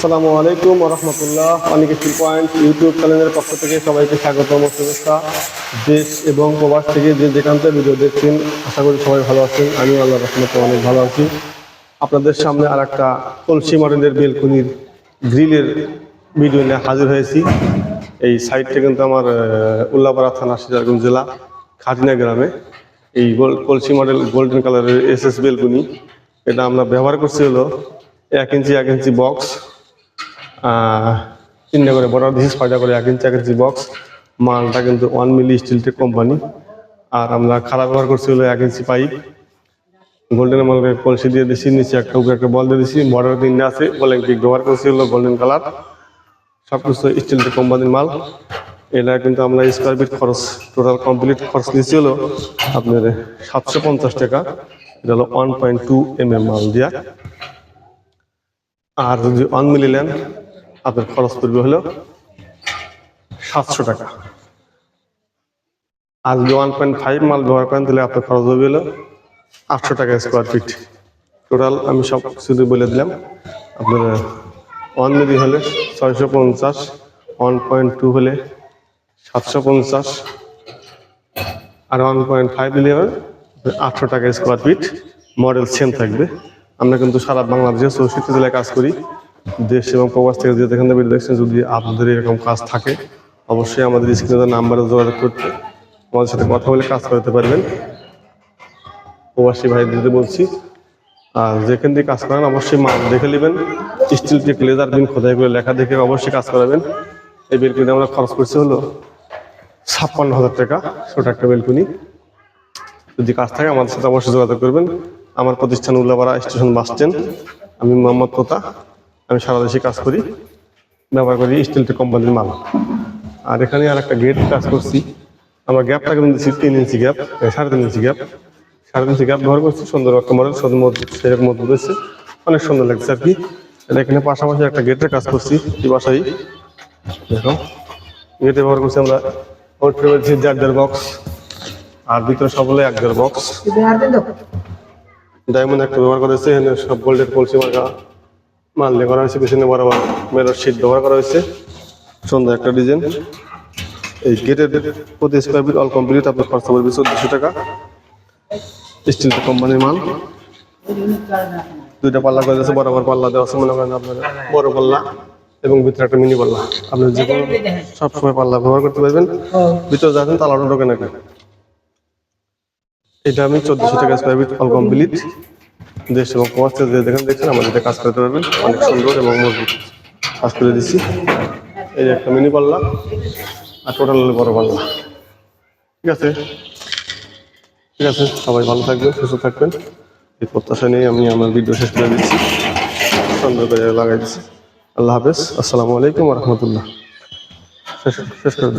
আসসালামু আলাইকুম ওয়া রাহমাতুল্লাহ। অনিক স্টিল পয়েন্ট ইউটিউব চ্যানেলের পক্ষ থেকে সবাইকে স্বাগতম ও শুভেচ্ছা। দেশ এবং প্রবাস থেকে যে যেখান থেকে ভিডিও দেখছেন, আশা করি সবাই ভালো আছেন। আমি আল্লাহর রহমতে অনেক ভালো আছি। আপনাদের সামনে আর একটা কলসি মডেলের বেলকুনির গ্রিলের ভিডিও নিয়ে হাজির হয়েছি। এই সাইটটা কিন্তু আমার উল্লাপাড়া থানা, সিরাজগঞ্জ জেলা, খাটিনা গ্রামে। এই কলসি মডেল গোল্ডেন কালারের এসএস বেলকুনি, এটা আমরা ব্যবহার করছি হলো 1 ইঞ্চি বক্স, 3টা করে বর্ডার দিয়েছি, 6টা করে 1 ইঞ্চি বক্স। মালটা কিন্তু 1 মিলি স্টিল টেক কোম্পানি। আর আমরা খারাপ ব্যবহার করছি হলো 1 ইঞ্চি পাইপ। গোল্ডেন মালকে কলসি দিয়ে দিচ্ছি, নিচে একটা উপরে একটা বল দিয়ে দিচ্ছি। বর্ডার 3টা আছে, অলিম্পিক ব্যবহার করছি হলো গোল্ডেন কালার। সবকিছু স্টিল টেক কোম্পানির মাল। এটা কিন্তু আমরা স্কোয়ার ফিট খরচ, টোটাল কমপ্লিট খরচ নিচ্ছি হলো আপনার 750 টাকা। এটা হলো 1.2 mm মাল দিয়া। আর যদি 1 মিলি নেন, আপনার খরচ পড়বে হলো 700 টাকা। আর যদি 1.5 মাল ব্যবহার করেন, তাহলে আপনার খরচ হবে হলো 800 টাকা স্কোয়ার ফিট। টোটাল আমি সব কিছু বলে দিলাম। আপনার 1 মিলি হলে 650, 1.2 হলে 750, আর 1.5 মিলি হলে 800 টাকা স্কোয়ার ফিট। মডেল সেম থাকবে। আমরা কিন্তু সারা বাংলাদেশে 64 জেলায় কাজ করি। দেশ এবং প্রবাস থেকে যে যেখান থেকে দেখছেন, যদি আপনাদের এরকম কাজ থাকে, অবশ্যই আমাদের স্ক্রিনে নাম্বারে যোগাযোগ করতে, আমাদের সাথে কথা বলে কাজ করতে পারবেন। প্রবাসী ভাইদের বলছি, আর যেখান থেকে কাজ করেন অবশ্যই মাল দেখে নেবেন। স্টিল টেক লেজার বিন খোদাই করে লেখা দেখে অবশ্যই কাজ করাবেন। এই বেলকুনি আমরা খরচ করছি হলো 56,000 টাকা, ছোট একটা বেলকুনি। যদি কাজ থাকে আমাদের সাথে অবশ্যই যোগাযোগ করবেন। আমার প্রতিষ্ঠান উল্লাপাড়া স্টেশন বাস স্ট্যান্ড। আমি মোহাম্মদ তোতা। আমি সারা দেশে কাজ করি, ব্যবহার করি স্টিল টেক কোম্পানির মাল। আর এখানে আর একটা গেট কাজ করছি। আমরা গ্যাপটা কিন্তু দিচ্ছি 3 ইঞ্চি গ্যাপ, 3.5 ইঞ্চি গ্যাপ, 3.5 ইঞ্চি গ্যাপ ব্যবহার করছি। সুন্দর একটা মডেল, সেরকম মজবুত হয়েছে, অনেক সুন্দর লাগছে আর কি। এটা এখানে পাশাপাশি একটা গেটের কাজ করছি এই বাসায়। দেখো, গেটে ব্যবহার করছি আমরা জার্জার বক্স, আর ভিতরে সবগুলো 1 জোড়া বক্স। ডায়মন্ড একটা ব্যবহার করেছে, এখানে সব গোল্ডের কলসি মার্কা মাল দিয়ে করা হয়েছে। পিছনে বরাবর মেরর শিট ব্যবহার করা হয়েছে, সুন্দর একটা ডিজাইন। এই গেটের প্রতি স্কোয়ার ফিট অল কমপ্লিট আপনার খরচ পড়বে 1400 টাকা। স্টিল কোম্পানির মাল। 2টা পাল্লা করে দিয়েছে, বরাবর পাল্লা দেওয়া আছে। মনে করেন আপনার বড় পাল্লা এবং ভিতরে একটা মিনি পাল্লা। আপনি যে কোনো সবসময় পাল্লা ব্যবহার করতে পারবেন। ভিতরে যাচ্ছেন তালাটা ঢোকে নাকি। এটা আমি 1400 টাকা স্কোয়ার ফিট অল কমপ্লিট। দেশ এবং প্রবাস থেকে যেখানে দেখছেন আমাদের কাজ করতে পারবেন। অনেক সুন্দর এবং মজবুত কাজ করে দিচ্ছি। এই একটা মিনি পাল্লা আর টোটাল বড় পাল্লা। ঠিক আছে, ঠিক আছে, সবাই ভালো থাকবেন, সুস্থ থাকবেন। এই প্রত্যাশা নিয়ে আমি আমার ভিডিও শেষ করে দিচ্ছি, সুন্দর করে লাগাই দিচ্ছি। আল্লাহ হাফেজ, আসসালামু আলাইকুম ওয়া রাহমাতুল্লাহ। শেষ করে দিচ্ছি।